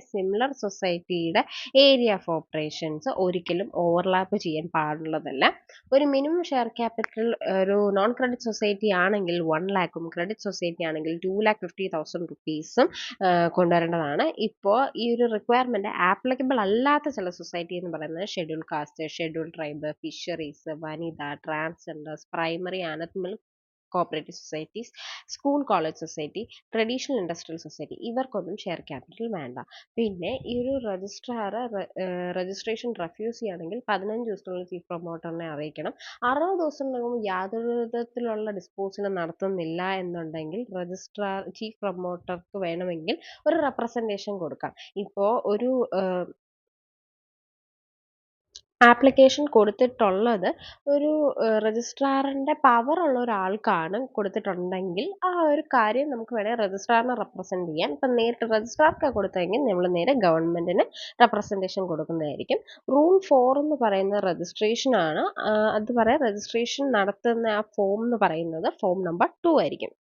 Similar സൊസൈറ്റിയുടെ area of operations ഒരിക്കലും overlap ചെയ്യാൻ പാടുള്ളതല്ല. ഒരു മിനിമം ഷെയർ ക്യാപിറ്റൽ ഒരു നോൺ ക്രെഡിറ്റ് സൊസൈറ്റി ആണെങ്കിൽ 1,00,000 ക്രെഡിറ്റ് സൊസൈറ്റി ആണെങ്കിൽ 2,50,000 റുപ്പീസും കൊണ്ടുവരേണ്ടതാണ്. ഇപ്പോൾ ഈ ഒരു റിക്വയർമെൻറ്റ് ആപ്ലിക്കബിൾ അല്ലാത്ത ചില സൊസൈറ്റി എന്ന് പറയുന്നത് schedule caste, schedule tribe, fisheries, വനിത, ട്രാൻസ്ജെൻഡേഴ്സ്, പ്രൈമറി ആനത്മൽ cooperative societies, school college society, traditional industrial society ഇവർക്കൊന്നും ഷെയർ ക്യാപിറ്റൽ വേണ്ട. പിന്നെ ഈ ഒരു രജിസ്ട്രേഷൻ റെഫ്യൂസ് ചെയ്യുകയാണെങ്കിൽ 15 ദിവസത്തിനുള്ളിൽ ചീഫ് പ്രൊമോട്ടറിനെ അറിയിക്കണം. 60 ദിവസത്തിനകം യാതൊരു വിധത്തിലുള്ള ഡിസ്പോസലും നടത്തുന്നില്ല എന്നുണ്ടെങ്കിൽ ചീഫ് പ്രൊമോട്ടർക്ക് വേണമെങ്കിൽ ഒരു റെപ്രസെൻറ്റേഷൻ കൊടുക്കാം. ഇപ്പോൾ ഒരു ആപ്ലിക്കേഷൻ കൊടുത്തിട്ടുള്ളത് ഒരു രജിസ്ട്രാറിൻ്റെ പവറുള്ള ഒരാൾക്കാണ് കൊടുത്തിട്ടുണ്ടെങ്കിൽ ആ ഒരു കാര്യം നമുക്ക് വേണേൽ രജിസ്ട്രാറിനെ റെപ്രസെൻറ്റ് ചെയ്യാം. ഇപ്പം നേരിട്ട് രജിസ്ട്രാർക്ക് കൊടുത്തെങ്കിൽ നമ്മൾ നേരെ ഗവൺമെൻറ്റിന് റെപ്രസെൻറ്റേഷൻ കൊടുക്കുന്നതായിരിക്കും. റൂൾ 4 എന്ന് പറയുന്ന രജിസ്ട്രേഷനാണ്. അത് പറയാം, രജിസ്ട്രേഷൻ നടത്തുന്ന ആ ഫോം എന്ന് പറയുന്നത് ഫോം നമ്പർ 2 ആയിരിക്കും.